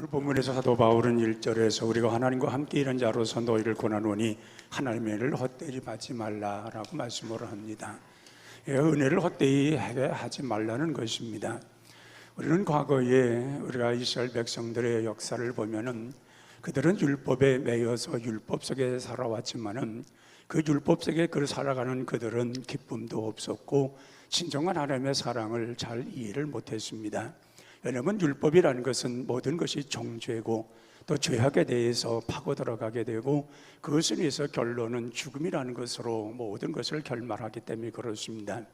본문에서 사도 바울은 1절에서 우리가 하나님과 함께 일한 자로서 너희를 권하노니 하나님의 은혜를 헛되이 받지 말라라고 말씀을 합니다. 은혜를 헛되이 하지 말라는 것입니다. 우리는 과거에 우리가 이스라엘 백성들의 역사를 보면은 그들은 율법에 매여서 율법 속에 살아왔지만은 그 율법 속에 살아가는 그들은 기쁨도 없었고 진정한 하나님의 사랑을 잘 이해를 못했습니다. 왜냐하면 율법이라는 것은 모든 것이 정죄고 또 죄악에 대해서 파고 들어가게 되고 그것을 위해서 결론은 죽음이라는 것으로 모든 것을 결말하기 때문에 그렇습니다.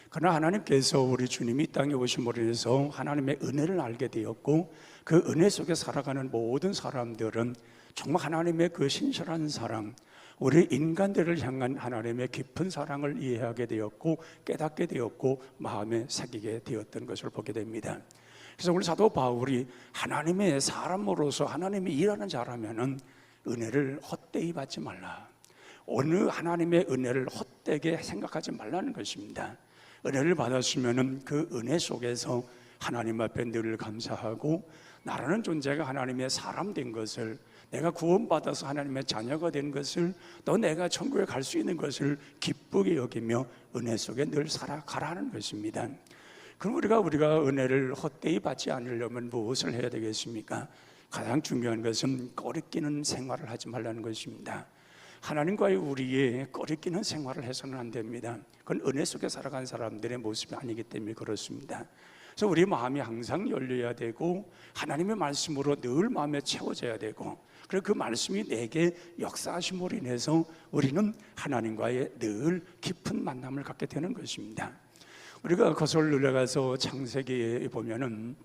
그러나 하나님께서 우리 주님이 이 땅에 오심으로 인해서 하나님의 은혜를 알게 되었고 그 은혜 속에 살아가는 모든 사람들은 정말 하나님의 그 신실한 사랑, 우리 인간들을 향한 하나님의 깊은 사랑을 이해하게 되었고 깨닫게 되었고 마음에 새기게 되었던 것을 보게 됩니다. 그래서 우리 사도 바울이 하나님의 사람으로서 하나님이 일하는 자라면은 은혜를 헛되이 받지 말라. 어느 하나님의 은혜를 헛되게 생각하지 말라는 것입니다. 은혜를 받았으면은 그 은혜 속에서 하나님 앞에 늘 감사하고 나라는 존재가 하나님의 사람 된 것을, 내가 구원받아서 하나님의 자녀가 된 것을, 또 내가 천국에 갈 수 있는 것을 기쁘게 여기며 은혜 속에 늘 살아가라는 것입니다. 그럼 우리가 은혜를 헛되이 받지 않으려면 무엇을 해야 되겠습니까? 가장 중요한 것은 꺼리끼는 생활을 하지 말라는 것입니다. 하나님과의 우리의 꺼리끼는 생활을 해서는 안 됩니다. 그건 은혜 속에 살아간 사람들의 모습이 아니기 때문에 그렇습니다. 그래서 우리 마음이 항상 열려야 되고 하나님의 말씀으로 늘 마음에 채워져야 되고, 그리고 그 말씀이 내게 역사하심으로 인해서 우리는 하나님과의 늘 깊은 만남을 갖게 되는 것입니다. 우리가 거슬러 올라가서 창세기에 보면은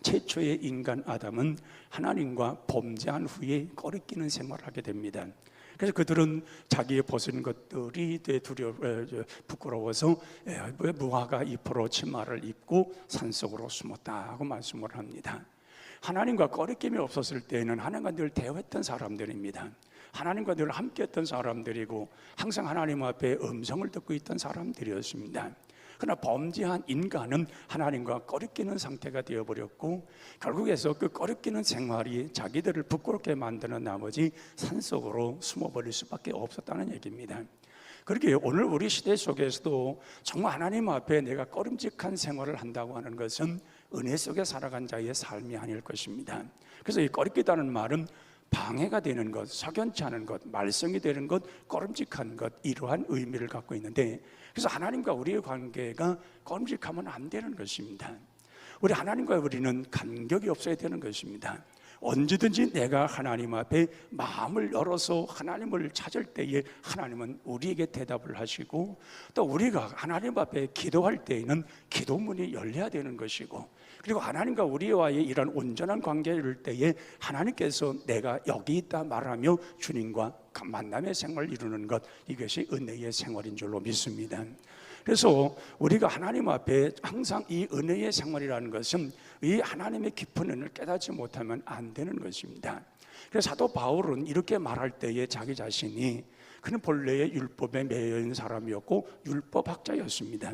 최초의 인간 아담은 하나님과 범죄한 후에 꺼리끼는 생활을 하게 됩니다. 그래서 그들은 자기의 벗은 것들이 부끄러워서 무화과 잎으로 치마를 입고 산속으로 숨었다고 말씀을 합니다. 하나님과 꺼리낌이 없었을 때에는 하나님과 늘 대화했던 사람들입니다. 하나님과 늘 함께했던 사람들이고 항상 하나님 앞에 음성을 듣고 있던 사람들이었습니다. 그러나 범죄한 인간은 하나님과 꺼리끼는 상태가 되어버렸고 결국에서 그 꺼리끼는 생활이 자기들을 부끄럽게 만드는 나머지 산속으로 숨어버릴 수밖에 없었다는 얘기입니다. 그렇게 오늘 우리 시대 속에서도 정말 하나님 앞에 내가 꺼림직한 생활을 한다고 하는 것은 은혜 속에 살아간 자의 삶이 아닐 것입니다. 그래서 이 꺼리끼다는 말은 방해가 되는 것, 석연치 않은 것, 말썽이 되는 것, 꺼름직한 것, 이러한 의미를 갖고 있는데, 그래서 하나님과 우리의 관계가 꺼름직하면 안 되는 것입니다. 우리 하나님과 우리는 간격이 없어야 되는 것입니다. 언제든지 내가 하나님 앞에 마음을 열어서 하나님을 찾을 때에 하나님은 우리에게 대답을 하시고, 또 우리가 하나님 앞에 기도할 때에는 기도문이 열려야 되는 것이고, 그리고 하나님과 우리와의 이런 온전한 관계를 이룰 때에 하나님께서 내가 여기 있다 말하며 주님과 만남의 생활을 이루는 것, 이것이 은혜의 생활인 줄로 믿습니다. 그래서 우리가 하나님 앞에 항상 이 은혜의 생활이라는 것은 이 하나님의 깊은 은혜를 깨닫지 못하면 안 되는 것입니다. 그래서 사도 바울은 이렇게 말할 때에 자기 자신이 그는 본래의 율법에 매여 있는 사람이었고 율법학자였습니다.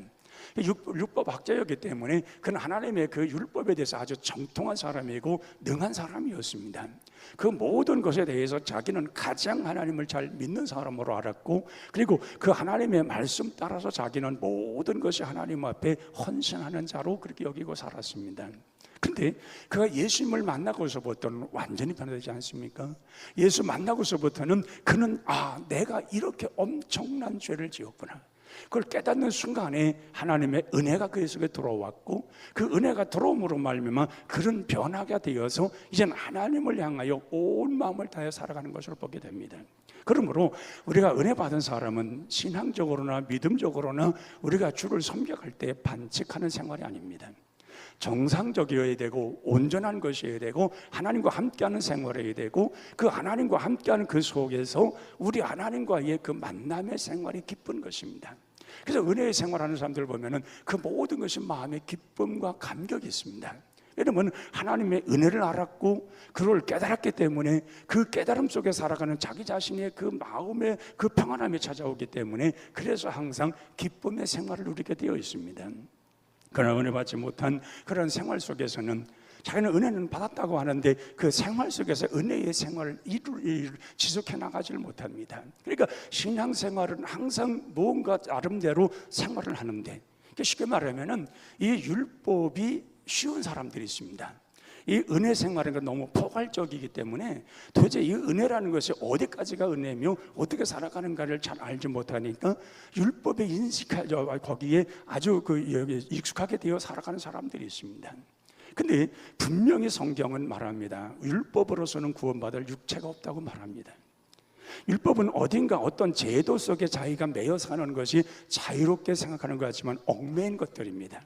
율법학자였기 때문에 그는 하나님의 그 율법에 대해서 아주 정통한 사람이고 능한 사람이었습니다. 그 모든 것에 대해서 자기는 가장 하나님을 잘 믿는 사람으로 알았고, 그리고 그 하나님의 말씀 따라서 자기는 모든 것이 하나님 앞에 헌신하는 자로 그렇게 여기고 살았습니다. 근데 그가 예수님을 만나고서부터는 완전히 변화되지 않습니까? 예수 만나고서부터는 그는 내가 이렇게 엄청난 죄를 지었구나, 그걸 깨닫는 순간에 하나님의 은혜가 그의 속에 들어왔고, 그 은혜가 들어옴으로 말미암아 그런 변화가 되어서 이제는 하나님을 향하여 온 마음을 다해 살아가는 것을 보게 됩니다. 그러므로 우리가 은혜 받은 사람은 신앙적으로나 믿음적으로나 우리가 주를 섬겨갈 때 반칙하는 생활이 아닙니다. 정상적이어야 되고 온전한 것이어야 되고 하나님과 함께하는 생활이어야 되고, 그 하나님과 함께하는 그 속에서 우리 하나님과의 그 만남의 생활이 기쁜 것입니다. 그래서 은혜의 생활하는 사람들을 보면은 그 모든 것이 마음의 기쁨과 감격이 있습니다. 왜냐하면 하나님의 은혜를 알았고 그걸 깨달았기 때문에 그 깨달음 속에 살아가는 자기 자신의 그 마음의 그 평안함이 찾아오기 때문에 그래서 항상 기쁨의 생활을 누리게 되어 있습니다. 그러나 은혜 받지 못한 그런 생활 속에서는 자기는 은혜는 받았다고 하는데 그 생활 속에서 은혜의 생활을 지속해 나가지를 못합니다. 그러니까 신앙생활은 항상 뭔가 나름대로 생활을 하는데, 쉽게 말하면 이 율법이 쉬운 사람들이 있습니다. 이 은혜 생활은 너무 포괄적이기 때문에 도대체 이 은혜라는 것이 어디까지가 은혜며 어떻게 살아가는가를 잘 알지 못하니까 율법에 거기에 아주 익숙하게 되어 살아가는 사람들이 있습니다. 근데 분명히 성경은 말합니다. 율법으로서는 구원받을 육체가 없다고 말합니다. 율법은 어딘가 어떤 제도 속에 자기가 매여 사는 것이 자유롭게 생각하는 것 같지만 얽매인 것들입니다.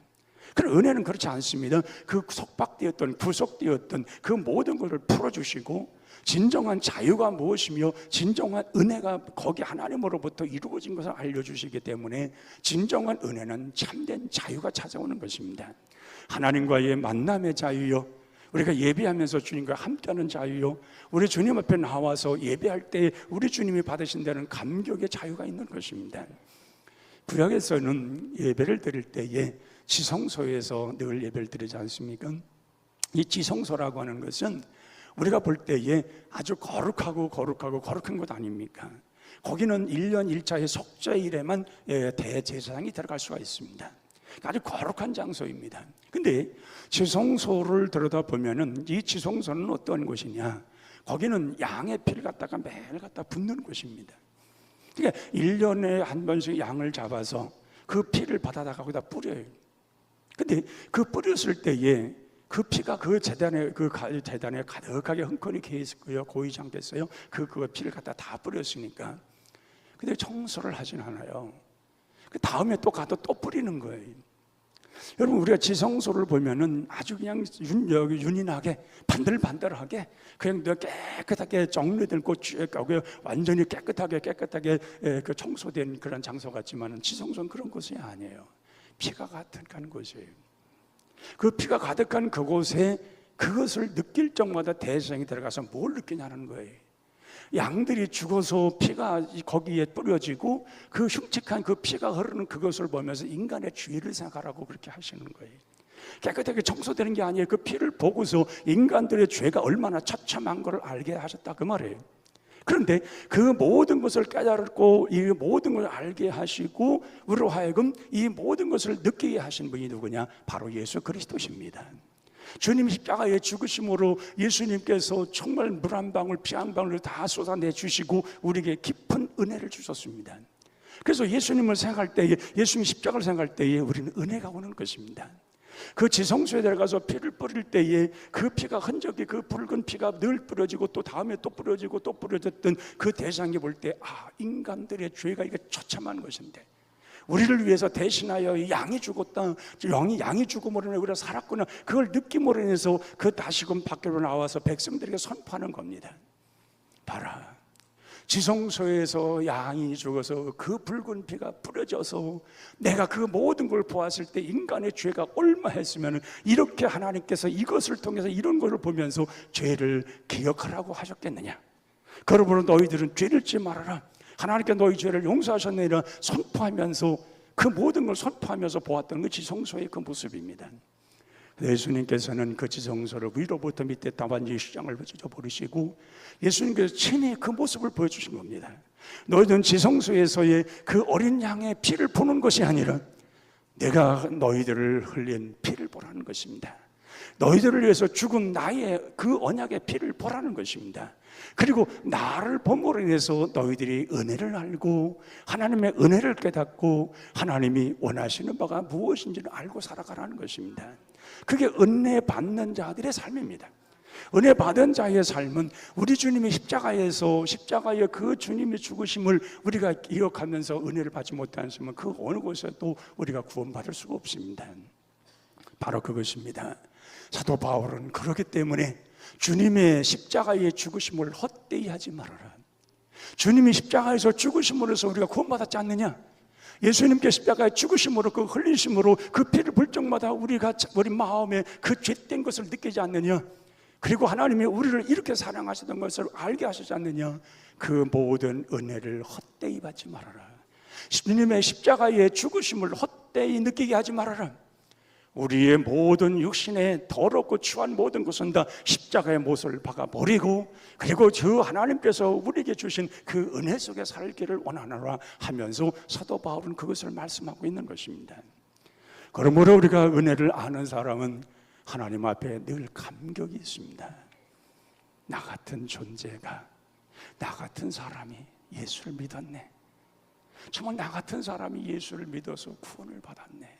그러나 은혜는 그렇지 않습니다. 그 속박되었던 구속되었던 그 모든 것을 풀어주시고 진정한 자유가 무엇이며 진정한 은혜가 거기 하나님으로부터 이루어진 것을 알려주시기 때문에 진정한 은혜는 참된 자유가 찾아오는 것입니다. 하나님과의 만남의 자유요, 우리가 예배하면서 주님과 함께하는 자유요, 우리 주님 앞에 나와서 예배할 때 우리 주님이 받으신 데는 감격의 자유가 있는 것입니다. 구약에서는 예배를 드릴 때에 지성소에서 늘 예배를 드리지 않습니까? 이 지성소라고 하는 것은 우리가 볼 때에 아주 거룩한 것 아닙니까? 거기는 1년 1차의 속죄일에만 대제사장이 들어갈 수가 있습니다. 아주 거룩한 장소입니다. 근데 지성소를 들여다보면은 이 지성소는 어떤 곳이냐? 거기는 양의 피를 갖다가 매일 갖다 붓는 곳입니다. 그러니까 1년에 한 번씩 양을 잡아서 그 피를 받아다가 거기다 뿌려요. 근데 그 뿌렸을 때에 그 피가 그 재단에 가득하게 흥건히 개 있고요, 고이지 않겠어요? 그 피를 갖다 다 뿌렸으니까. 근데 청소를 하진 않아요. 그 다음에 또 가도 또 뿌리는 거예요. 여러분, 우리가 지성소를 보면은 아주 그냥 윤인하게 반들반들하게 그냥 깨끗하게 정리된 완전히 깨끗하게 그 청소된 그런 장소 같지만은 지성소는 그런 곳이 아니에요. 피가 가득한 곳이에요. 그 피가 가득한 그곳에 그것을 느낄 적마다 대제사장이 들어가서 뭘 느끼냐는 거예요. 양들이 죽어서 피가 거기에 뿌려지고 그 흉측한 그 피가 흐르는 그것을 보면서 인간의 죄를 생각하라고 그렇게 하시는 거예요. 깨끗하게 청소되는 게 아니에요. 그 피를 보고서 인간들의 죄가 얼마나 처참한 걸 알게 하셨다 그 말이에요. 그런데 그 모든 것을 깨달고 이 모든 것을 알게 하시고 우리로 하여금 이 모든 것을 느끼게 하신 분이 누구냐? 바로 예수 그리스도십니다. 주님 십자가의 죽으심으로 예수님께서 정말 물 한 방울 피 한 방울을 다 쏟아내 주시고 우리에게 깊은 은혜를 주셨습니다. 그래서 예수님을 생각할 때에, 예수님 십자가를 생각할 때에 우리는 은혜가 오는 것입니다. 그 지성소에 들어가서 피를 뿌릴 때에 그 피가 흔적이 그 붉은 피가 늘 뿌려지고 또 다음에 또 뿌려지고 또 뿌려졌던 그 대상이 볼 때 인간들의 죄가 이게 처참한 것인데 우리를 위해서 대신하여 양이 죽었다, 양이 죽음으로 인해 우리가 살았구나, 그걸 느낌으로 인해서 그 다시금 밖으로 나와서 백성들에게 선포하는 겁니다. 봐라, 지성소에서 양이 죽어서 그 붉은 피가 뿌려져서 내가 그 모든 걸 보았을 때 인간의 죄가 얼마했으면 이렇게 하나님께서 이것을 통해서 이런 것을 보면서 죄를 기억하라고 하셨겠느냐. 그러므로 너희들은 죄를 짓지 말아라, 하나님께 너희 죄를 용서하셨느니라 선포하면서 그 모든 걸 선포하면서 보았던 그 지성소의 그 모습입니다. 예수님께서는 그 지성소를 위로부터 밑에 완전히 시장을 버리시고 예수님께서 친히 그 모습을 보여주신 겁니다. 너희들은 지성소에서의 그 어린 양의 피를 보는 것이 아니라 내가 너희들을 흘린 피를 보라는 것입니다. 너희들을 위해서 죽은 나의 그 언약의 피를 보라는 것입니다. 그리고 나를 봄으로 인해서 너희들이 은혜를 알고 하나님의 은혜를 깨닫고 하나님이 원하시는 바가 무엇인지를 알고 살아가라는 것입니다. 그게 은혜 받는 자들의 삶입니다. 은혜 받은 자의 삶은 우리 주님이 십자가의 그 주님의 죽으심을 우리가 기억하면서 은혜를 받지 못하면 그 어느 곳에도 우리가 구원받을 수가 없습니다. 바로 그것입니다. 사도 바울은 그렇기 때문에 주님의 십자가의 죽으심을 헛되이 하지 말아라. 주님이 십자가에서 죽으심으로써 우리가 구원받았지 않느냐? 예수님께 십자가의 죽으심으로 그 흘리심으로 그 피를 볼 적마다 우리가 우리 마음에 그 죄된 것을 느끼지 않느냐? 그리고 하나님이 우리를 이렇게 사랑하시던 것을 알게 하시지 않느냐? 그 모든 은혜를 헛되이 받지 말아라. 주님의 십자가의 죽으심을 헛되이 느끼게 하지 말아라. 우리의 모든 육신의 더럽고 추한 모든 것은 다 십자가의 못을 박아버리고, 그리고 저 하나님께서 우리에게 주신 그 은혜 속에 살기를 원하노라 하면서 사도 바울은 그것을 말씀하고 있는 것입니다. 그러므로 우리가 은혜를 아는 사람은 하나님 앞에 늘 감격이 있습니다. 나 같은 존재가, 나 같은 사람이 예수를 믿었네. 정말 나 같은 사람이 예수를 믿어서 구원을 받았네.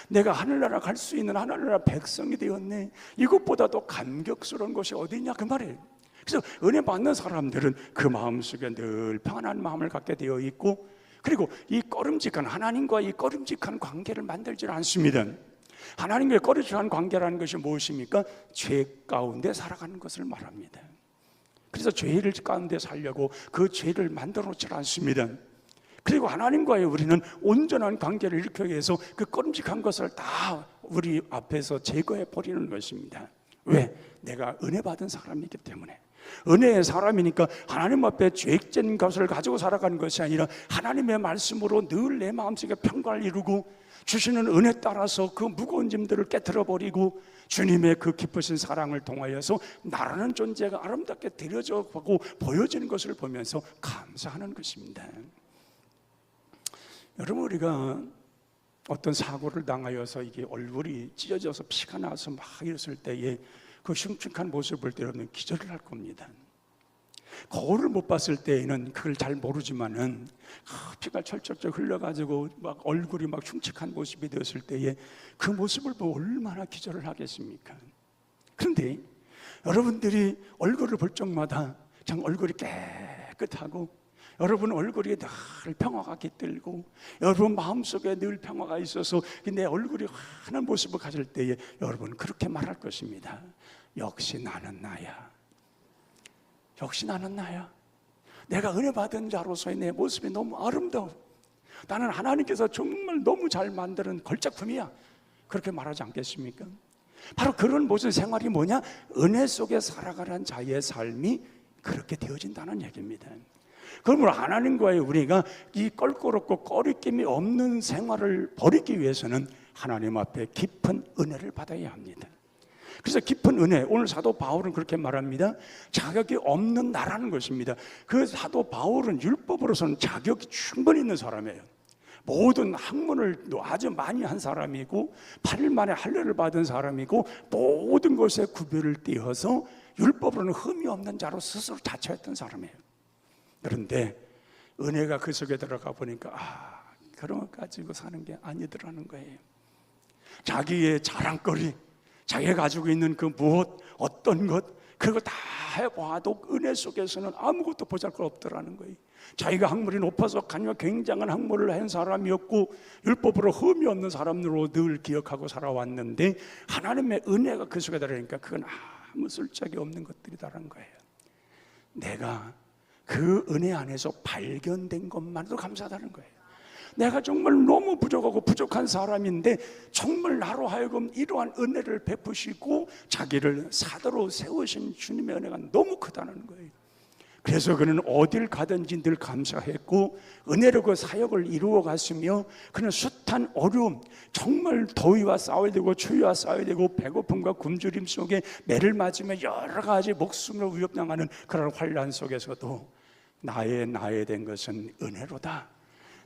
내가 하늘나라 갈 수 있는 하늘나라 백성이 되었네. 이것보다 더 감격스러운 것이 어디냐 그 말이에요. 그래서 은혜 받는 사람들은 그 마음속에 늘 평안한 마음을 갖게 되어 있고, 그리고 이 꺼름직한 하나님과 이 꺼름직한 관계를 만들지 않습니다. 하나님과의 꺼름직한 관계라는 것이 무엇입니까? 죄 가운데 살아가는 것을 말합니다. 그래서 죄를 가운데 살려고 그 죄를 만들어 놓지 않습니다. 그리고 하나님과의 우리는 온전한 관계를 일으키기 위해서 그 꺼름직한 것을 다 우리 앞에서 제거해 버리는 것입니다. 왜? 내가 은혜 받은 사람이기 때문에. 은혜의 사람이니까 하나님 앞에 죄악된 것을 가지고 살아가는 것이 아니라 하나님의 말씀으로 늘 내 마음속에 평강을 이루고, 주시는 은혜 따라서 그 무거운 짐들을 깨트려 버리고, 주님의 그 깊으신 사랑을 통하여서 나라는 존재가 아름답게 드려져 가고 보여지는 것을 보면서 감사하는 것입니다. 여러분, 우리가 어떤 사고를 당하여서 이게 얼굴이 찢어져서 피가 나서 막 이랬을 때에 그 흉측한 모습을 때로는 기절을 할 겁니다. 거울을 못 봤을 때에는 그걸 잘 모르지만은 피가 철철철 흘러가지고 막 얼굴이 막 흉측한 모습이 되었을 때에 그 모습을 보고 얼마나 기절을 하겠습니까? 그런데 여러분들이 얼굴을 볼 적마다 참 얼굴이 깨끗하고, 여러분 얼굴이 늘 평화가 깃들고, 여러분 마음속에 늘 평화가 있어서 내 얼굴이 환한 모습을 가질 때에 여러분 그렇게 말할 것입니다. 역시 나는 나야. 역시 나는 나야. 내가 은혜 받은 자로서의 내 모습이 너무 아름다워. 나는 하나님께서 정말 너무 잘 만드는 걸작품이야. 그렇게 말하지 않겠습니까? 바로 그런 모습 생활이 뭐냐? 은혜 속에 살아가는 자의 삶이 그렇게 되어진다는 얘기입니다. 그러므로 하나님과의 우리가 이 껄끄럽고 꺼리낌이 없는 생활을 벌이기 위해서는 하나님 앞에 깊은 은혜를 받아야 합니다. 그래서 깊은 은혜, 오늘 사도 바울은 그렇게 말합니다. 자격이 없는 나라는 것입니다. 그 사도 바울은 율법으로서는 자격이 충분히 있는 사람이에요. 모든 학문을 아주 많이 한 사람이고, 8일 만에 할례를 받은 사람이고, 모든 것에 구별을 띄어서 율법으로는 흠이 없는 자로 스스로 자처했던 사람이에요. 그런데 은혜가 그 속에 들어가 보니까 그런 것 가지고 사는 게 아니더라는 거예요. 자기의 자랑거리, 자기가 가지고 있는 그 무엇, 어떤 것, 그거 다 해봐도 은혜 속에서는 아무것도 보잘것 없더라는 거예요. 자기가 학문이 높아서 굉장한 학문을 한 사람이었고, 율법으로 흠이 없는 사람으로 늘 기억하고 살아왔는데, 하나님의 은혜가 그 속에 들어가니까 그건 아무 쓸데기 없는 것들이다라는 거예요. 내가 그 은혜 안에서 발견된 것만으로 감사하다는 거예요. 내가 정말 너무 부족하고 부족한 사람인데 정말 나로 하여금 이러한 은혜를 베푸시고 자기를 사도로 세우신 주님의 은혜가 너무 크다는 거예요. 그래서 그는 어딜 가든지 늘 감사했고 은혜로 그 사역을 이루어 갔으며, 그는 숱한 어려움, 정말 더위와 싸워야 되고 추위와 싸워야 되고 배고픔과 굶주림 속에 매를 맞으며 여러 가지 목숨을 위협당하는 그런 환난 속에서도 나의 된 것은 은혜로다.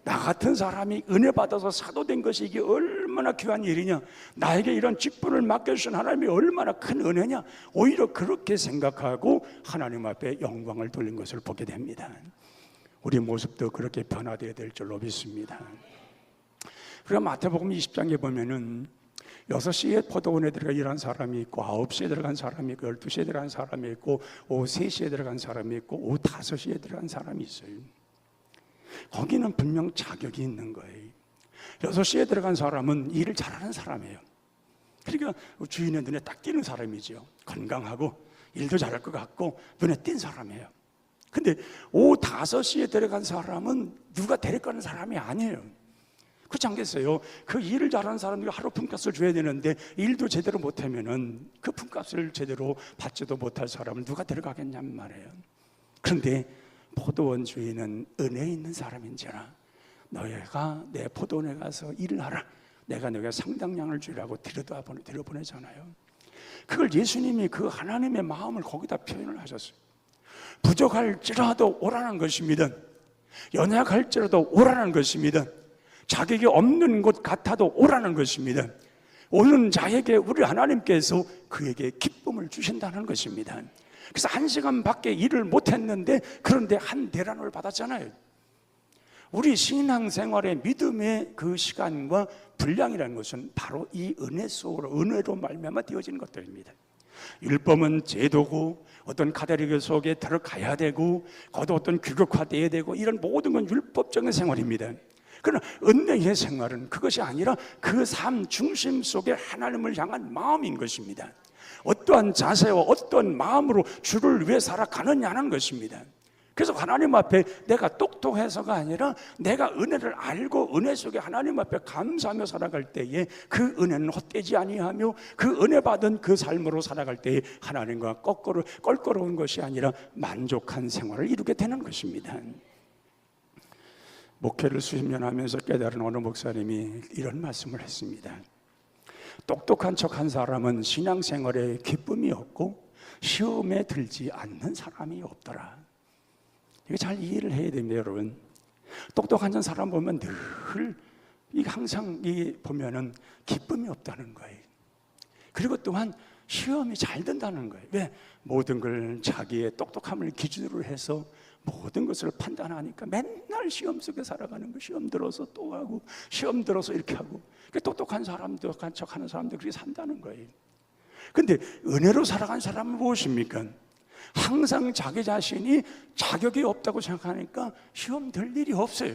나 같은 사람이 은혜 받아서 사도된 것이 이게 얼마나 귀한 일이냐, 나에게 이런 직분을 맡겨주신 하나님이 얼마나 큰 은혜냐, 오히려 그렇게 생각하고 하나님 앞에 영광을 돌린 것을 보게 됩니다. 우리 모습도 그렇게 변화되어야 될 줄로 믿습니다. 그럼 마태복음 20장에 보면은 6시에 포도원에 들어가 일한 사람이 있고, 9시에 들어간 사람이 있고, 12시에 들어간 사람이 있고, 오후 3시에 들어간 사람이 있고, 오후 5시에 들어간 사람이 있어요. 거기는 분명 자격이 있는 거예요. 6시에 들어간 사람은 일을 잘하는 사람이에요. 그러니까 주인의 눈에 딱 띄는 사람이죠. 건강하고 일도 잘할 것 같고 눈에 띈 사람이에요. 근데 오후 5시에 들어간 사람은 누가 데려가는 사람이 아니에요. 그렇지 않겠어요? 그 일을 잘하는 사람들이 하루 품값을 줘야 되는데 일도 제대로 못하면은 그 품값을 제대로 받지도 못할 사람을 누가 데려가겠냔 말이에요. 그런데 포도원 주인은 은혜 있는 사람인지라 너희가 내 포도원에 가서 일을 하라. 내가 너에게 상당량을 주라고 들여보내잖아요. 그걸 예수님이 그 하나님의 마음을 거기다 표현을 하셨어요. 부족할지라도 오라는 것입니다. 연약할지라도 오라는 것입니다. 자격이 없는 것 같아도 오라는 것입니다. 오는 자에게 우리 하나님께서 그에게 기쁨을 주신다는 것입니다. 그래서 1시간밖에 일을 못했는데 그런데 한 대란을 받았잖아요. 우리 신앙생활의 믿음의 그 시간과 분량이라는 것은 바로 이 은혜 속으로, 은혜로 말미암아 되어지는 것들입니다. 율법은 제도고 어떤 카톨릭 속에 들어가야 되고 거기도 어떤 규격화되어야 되고 이런 모든 건 율법적인 생활입니다. 그러나 은혜의 생활은 그것이 아니라 그 삶 중심 속에 하나님을 향한 마음인 것입니다. 어떠한 자세와 어떠한 마음으로 주를 위해 살아가느냐는 것입니다. 그래서 하나님 앞에 내가 똑똑해서가 아니라 내가 은혜를 알고 은혜 속에 하나님 앞에 감사하며 살아갈 때에 그 은혜는 헛되지 아니하며 그 은혜 받은 그 삶으로 살아갈 때에 하나님과 껄끄러운 것이 아니라 만족한 생활을 이루게 되는 것입니다. 목회를 수십 년 하면서 깨달은 어느 목사님이 이런 말씀을 했습니다. 똑똑한 척한 사람은 신앙생활에 기쁨이 없고 시험에 들지 않는 사람이 없더라. 이거 잘 이해를 해야 됩니다, 여러분. 똑똑한 사람 보면 늘 항상 보면은 기쁨이 없다는 거예요. 그리고 또한 시험이 잘 된다는 거예요. 왜? 모든 걸 자기의 똑똑함을 기준으로 해서 모든 것을 판단하니까 맨날 시험 속에 살아가는 거. 시험 들어서 또 하고 시험 들어서 이렇게 하고. 똑똑한 사람도 척하는 사람도 그렇게 산다는 거예요. 근데 은혜로 살아간 사람은 무엇입니까? 항상 자기 자신이 자격이 없다고 생각하니까 시험 될 일이 없어요.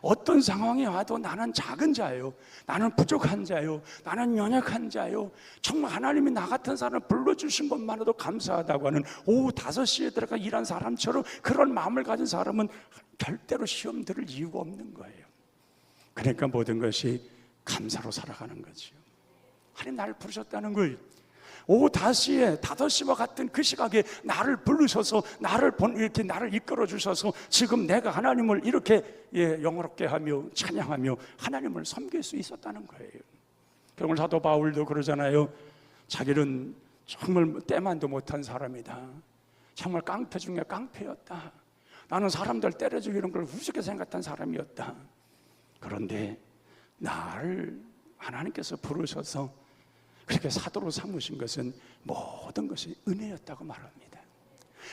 어떤 상황이 와도 나는 작은 자예요, 나는 부족한 자예요, 나는 연약한 자예요. 정말 하나님이 나 같은 사람을 불러주신 것만으로도 감사하다고 하는 오후 5시에 들어가 일한 사람처럼 그런 마음을 가진 사람은 절대로 시험 들을 이유가 없는 거예요. 그러니까 모든 것이 감사로 살아가는 거죠. 하나님 나를 부르셨다는 거예요. 오후 5시와 같은 그 시각에 나를 부르셔서 이렇게 나를 이끌어 주셔서 지금 내가 하나님을 이렇게 영화롭게 하며 찬양하며 하나님을 섬길 수 있었다는 거예요. 오늘 사도 바울도 그러잖아요. 자기는 정말 때만도 못한 사람이다. 정말 깡패 중에 깡패였다. 나는 사람들 때려 죽이는 걸 우습게 생각했던 사람이었다. 그런데 나를 하나님께서 부르셔서 그렇게 사도로 삼으신 것은 모든 것이 은혜였다고 말합니다.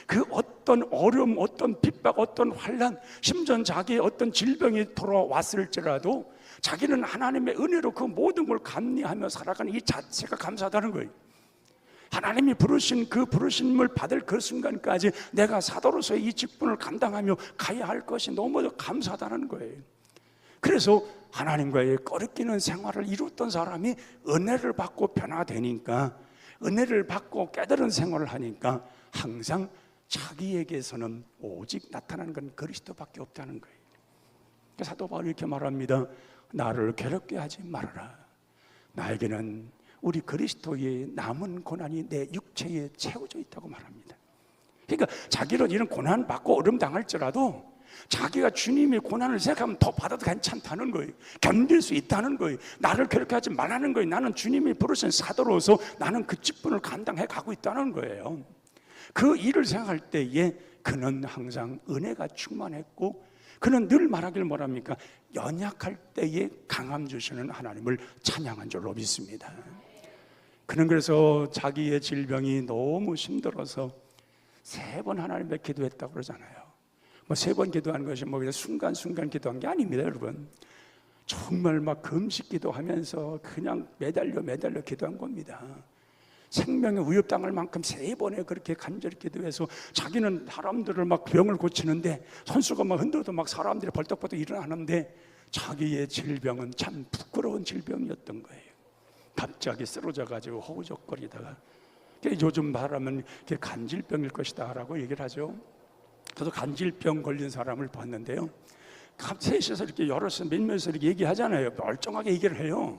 그 어떤 어려움, 어떤 핍박, 어떤 환난, 심지어 자기의 어떤 질병이 돌아왔을지라도 자기는 하나님의 은혜로 그 모든 걸 감리하며 살아가는 이 자체가 감사하다는 거예요. 하나님이 부르신 그 부르심을 받을 그 순간까지 내가 사도로서의 이 직분을 감당하며 가야 할 것이 너무도 감사하다는 거예요. 그래서 하나님과의 거리끼는 생활을 이루었던 사람이 은혜를 받고 변화되니까, 은혜를 받고 깨달은 생활을 하니까 항상 자기에게서는 오직 나타나는 건 그리스도밖에 없다는 거예요. 사도 바울이 이렇게 말합니다. 나를 괴롭게 하지 말아라. 나에게는 우리 그리스도의 남은 고난이 내 육체에 채워져 있다고 말합니다. 그러니까 자기는 이런 고난 받고 어려움 당할지라도 자기가 주님의 고난을 생각하면 더 받아도 괜찮다는 거예요. 견딜 수 있다는 거예요. 나를 그렇게 하지 말라는 거예요. 나는 주님이 부르신 사도로서 나는 그 직분을 감당해 가고 있다는 거예요. 그 일을 생각할 때에 그는 항상 은혜가 충만했고, 그는 늘 말하길 뭐랍니까? 연약할 때에 강함 주시는 하나님을 찬양한 줄로 믿습니다. 그는 그래서 자기의 질병이 너무 힘들어서 3번 하나님께 기도했다고 그러잖아요. 3번 기도하는 것이 그냥 순간순간 기도한 게 아닙니다, 여러분. 정말 막 금식 기도하면서 그냥 매달려 기도한 겁니다. 생명에 위협당할 만큼 3번에 그렇게 간절히 기도해서 자기는 사람들을 막 병을 고치는데 손수가 막 흔들어도 막 사람들이 벌떡벌떡 일어나는데 자기의 질병은 참 부끄러운 질병이었던 거예요. 갑자기 쓰러져가지고 허우적거리다가, 요즘 말하면 간질병일 것이다 라고 얘기를 하죠. 저도 간질병 걸린 사람을 봤는데요, 셋이서 이렇게 여럿이서 몇 명이서 이렇게 얘기하잖아요. 멀쩡하게 얘기를 해요.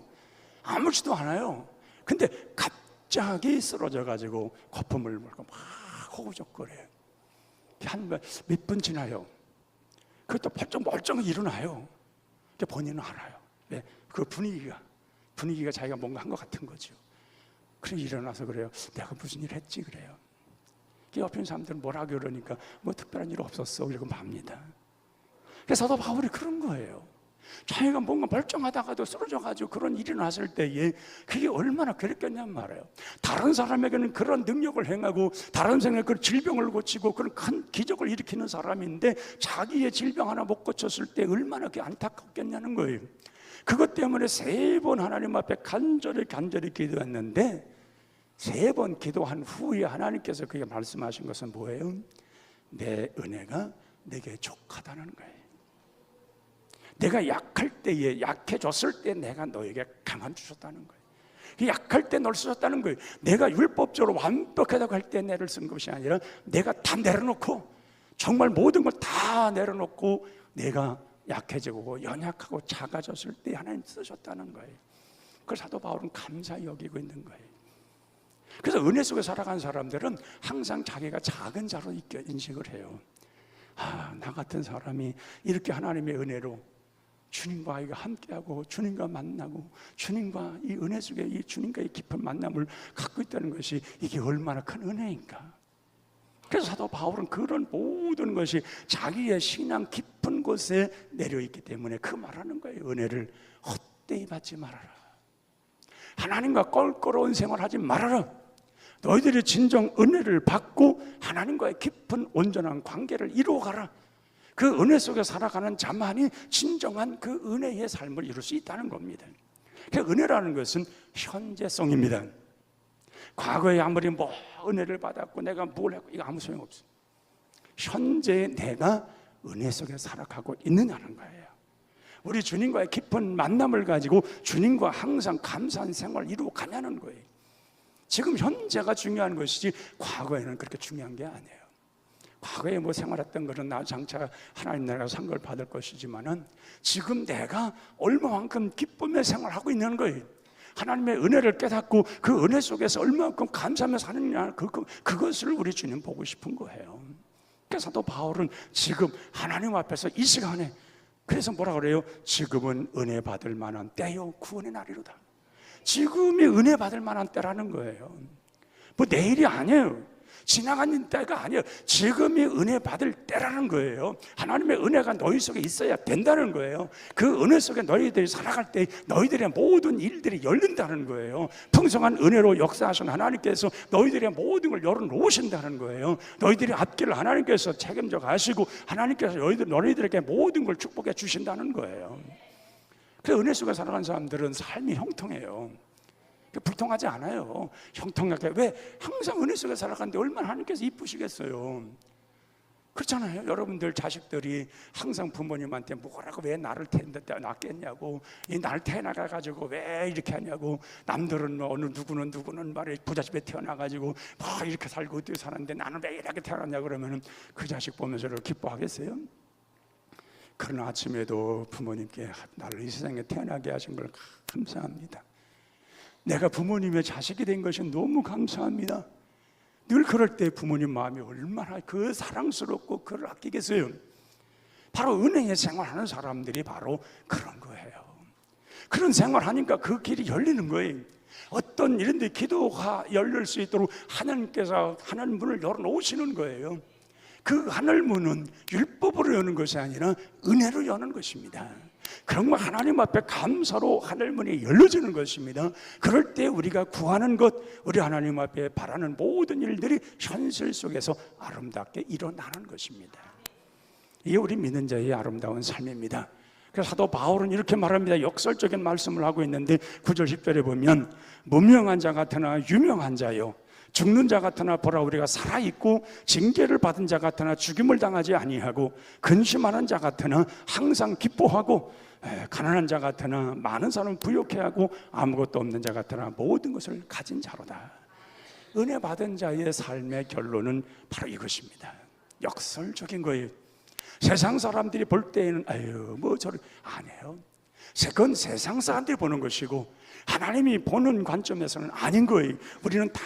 아무렇지도 않아요. 근데 갑자기 쓰러져가지고 거품을 물고 막 허우적거려요. 한 몇 분 지나요. 그것도 멀쩡하게 일어나요. 본인은 알아요. 왜? 그 분위기가 자기가 뭔가 한 것 같은 거죠. 그래 일어나서 그래요. 내가 무슨 일 했지 그래요. 옆에 있는 사람들은 뭐라 그러니까 뭐 특별한 일 없었어 이러고 맙니다. 그래서 사도 바울이 그런 거예요. 자기가 뭔가 멀쩡하다가도 쓰러져가지고 그런 일이 났을 때에 그게 얼마나 괴롭겠냔 말이에요. 다른 사람에게는 그런 능력을 행하고 다른 사람에게 그런 질병을 고치고 그런 큰 기적을 일으키는 사람인데 자기의 질병 하나 못 고쳤을 때 얼마나 그게 안타깝겠냐는 거예요. 그것 때문에 3번 하나님 앞에 간절히 기도했는데 3번 기도한 후에 하나님께서 그게 말씀하신 것은 뭐예요? 내 은혜가 내게 족하다는 거예요. 내가 약할 때에 약해졌을 때 내가 너에게 강함 주셨다는 거예요. 약할 때 널 쓰셨다는 거예요. 내가 율법적으로 완벽하다고 할 때 내를 쓴 것이 아니라 내가 다 내려놓고 정말 모든 걸 다 내려놓고 내가 약해지고 연약하고 작아졌을 때 하나님 쓰셨다는 거예요. 그걸 사도 바울은 감사히 여기고 있는 거예요. 그래서 은혜 속에 살아가는 사람들은 항상 자기가 작은 자로 인식을 해요. 나 같은 사람이 이렇게 하나님의 은혜로 주님과 함께하고 주님과 만나고 주님과 이 은혜 속에 이 주님과의 깊은 만남을 갖고 있다는 것이 이게 얼마나 큰 은혜인가. 그래서 사도 바울은 그런 모든 것이 자기의 신앙 깊은 곳에 내려있기 때문에 그 말하는 거예요. 은혜를 헛되이 받지 말아라. 하나님과 껄끄러운 생활하지 말아라. 너희들이 진정 은혜를 받고 하나님과의 깊은 온전한 관계를 이루어가라. 그 은혜 속에 살아가는 자만이 진정한 그 은혜의 삶을 이룰 수 있다는 겁니다. 그러니까 은혜라는 것은 현재성입니다. 과거에 아무리 뭐 은혜를 받았고 내가 뭘 했고 이거 아무 소용없어요. 현재 내가 은혜 속에 살아가고 있느냐는 거예요. 우리 주님과의 깊은 만남을 가지고 주님과 항상 감사한 생활을 이루어 가냐는 거예요. 지금 현재가 중요한 것이지 과거에는 그렇게 중요한 게 아니에요. 과거에 뭐 생활했던 것은 나 장차 하나님 나라가 산 걸 받을 것이지만은 지금 내가 얼마만큼 기쁨의 생활을 하고 있는 거예요. 하나님의 은혜를 깨닫고 그 은혜 속에서 얼마만큼 감사하며 사느냐 그것을 우리 주님 보고 싶은 거예요. 그래서 또 바울은 지금 하나님 앞에서 이 시간에 그래서 뭐라 그래요? 지금은 은혜 받을 만한 때요 구원의 날이로다. 지금이 은혜 받을 만한 때라는 거예요. 뭐 내일이 아니에요. 지나가는 때가 아니에요. 지금이 은혜 받을 때라는 거예요. 하나님의 은혜가 너희 속에 있어야 된다는 거예요. 그 은혜 속에 너희들이 살아갈 때 너희들의 모든 일들이 열린다는 거예요. 풍성한 은혜로 역사하신 하나님께서 너희들의 모든 걸 열어놓으신다는 거예요. 너희들의 앞길을 하나님께서 책임져 가시고 하나님께서 너희들에게 모든 걸 축복해 주신다는 거예요. 그 은혜 속에 살아가는 사람들은 삶이 형통해요. 불통하지 않아요. 형통하게. 왜? 항상 은혜 속에 살아가는데 얼마나 하나님께서 이쁘시겠어요. 그렇잖아요. 여러분들 자식들이 항상 부모님한테 뭐라고 왜 나를 낳겠냐고, 이 날 태어나가지고 왜 이렇게 하냐고, 남들은 어느 누구는 말에 부잣집에 태어나가지고 뭐 이렇게 살고 어떻게 사는데 나는 왜 이렇게 태어났냐 그러면은 그 자식 보면서 기뻐하겠어요? 그러나 아침에도 부모님께 나를 이 세상에 태어나게 하신 걸 감사합니다. 내가 부모님의 자식이 된 것이 너무 감사합니다. 늘 그럴 때 부모님 마음이 얼마나 그 사랑스럽고 그를 아끼겠어요. 바로 은혜의 생활하는 사람들이 바로 그런 거예요. 그런 생활하니까 그 길이 열리는 거예요. 어떤 이런데 기도가 열릴 수 있도록 하나님께서 하늘 문을 열어놓으시는 거예요. 그 하늘 문은 율법으로 여는 것이 아니라 은혜로 여는 것입니다. 그런 거 하나님 앞에 감사로 하늘문이 열려지는 것입니다. 그럴 때 우리가 구하는 것, 우리 하나님 앞에 바라는 모든 일들이 현실 속에서 아름답게 일어나는 것입니다. 이게 우리 믿는 자의 아름다운 삶입니다. 그래서 사도 바울은 이렇게 말합니다. 역설적인 말씀을 하고 있는데 9절 10절에 보면 무명한 자 같으나 유명한 자요, 죽는 자 같으나 보라 우리가 살아있고 징계를 받은 자 같으나 죽임을 당하지 아니하고 근심하는 자 같으나 항상 기뻐하고 가난한 자 같으나 많은 사람을 부욕해 하고 아무것도 없는 자 같으나 모든 것을 가진 자로다. 은혜 받은 자의 삶의 결론은 바로 이것입니다. 역설적인 거예요. 세상 사람들이 볼 때에는 아유 뭐 저를 안 해요. 그건 세상 사람들이 보는 것이고 하나님이 보는 관점에서는 아닌 거예요. 우리는 다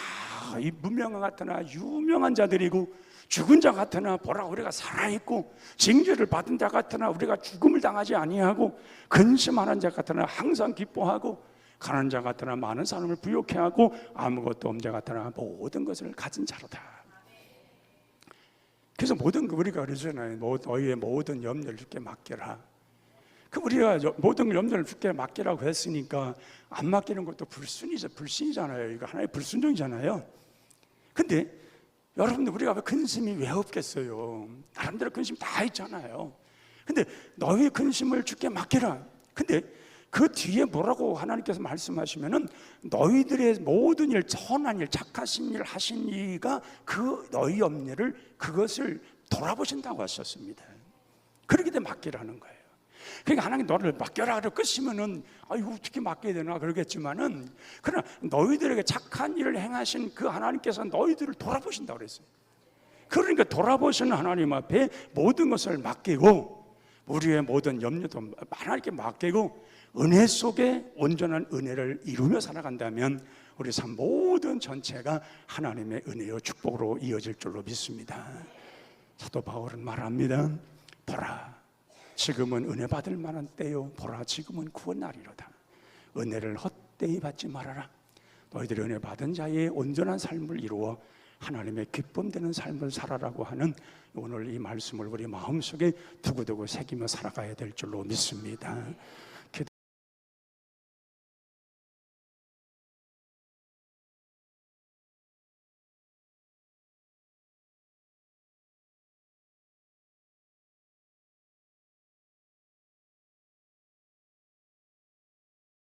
이 무명한 같으나 유명한 자들이고 죽은 자 같으나 보라 우리가 살아있고, 징계를 받은 자 같으나 우리가 죽음을 당하지 아니하고, 근심하는 자 같으나 항상 기뻐하고, 가난한 자 같으나 많은 사람을 부욕해 하고, 아무것도 없는 자 같으나 모든 것을 가진 자로다. 그래서 모든 거 우리가 그러잖아요. 너희의 모든 염려를 주께 맡겨라. 그 우리가 모든 염려를 주께 맡기라고 했으니까 안 맡기는 것도 불신이잖아요. 이거 하나의 불순종이잖아요. 근데 여러분들, 우리가 근심이 왜 없겠어요? 나름대로 근심 다 있잖아요. 근데 너희 근심을 주께 맡겨라. 근데 그 뒤에 뭐라고 하나님께서 말씀하시면은, 너희들의 모든 일, 선한 일, 착하신 일 하신 이가 그 너희 염려를, 그것을 돌아보신다고 하셨습니다. 그렇게 돼 맡기라는 거예요. 그러니까 하나님 너를 맡겨라 그러고 끝이면은 이거 어떻게 맡겨야 되나 그러겠지만은, 그러나 너희들에게 착한 일을 행하신 그 하나님께서 너희들을 돌아보신다고 그랬어요. 그러니까 돌아보시는 하나님 앞에 모든 것을 맡기고, 우리의 모든 염려도 하나님께 맡기고, 은혜 속에 온전한 은혜를 이루며 살아간다면 우리 삶 모든 전체가 하나님의 은혜요 축복으로 이어질 줄로 믿습니다. 사도 바울은 말합니다. 보라, 지금은 은혜 받을 만한 때요, 보라 지금은 구원 날이로다. 은혜를 헛되이 받지 말아라. 너희들이 은혜 받은 자의 온전한 삶을 이루어 하나님의 기쁨되는 삶을 살아라고 하는 오늘 이 말씀을 우리 마음속에 두고두고 새기며 살아가야 될 줄로 믿습니다.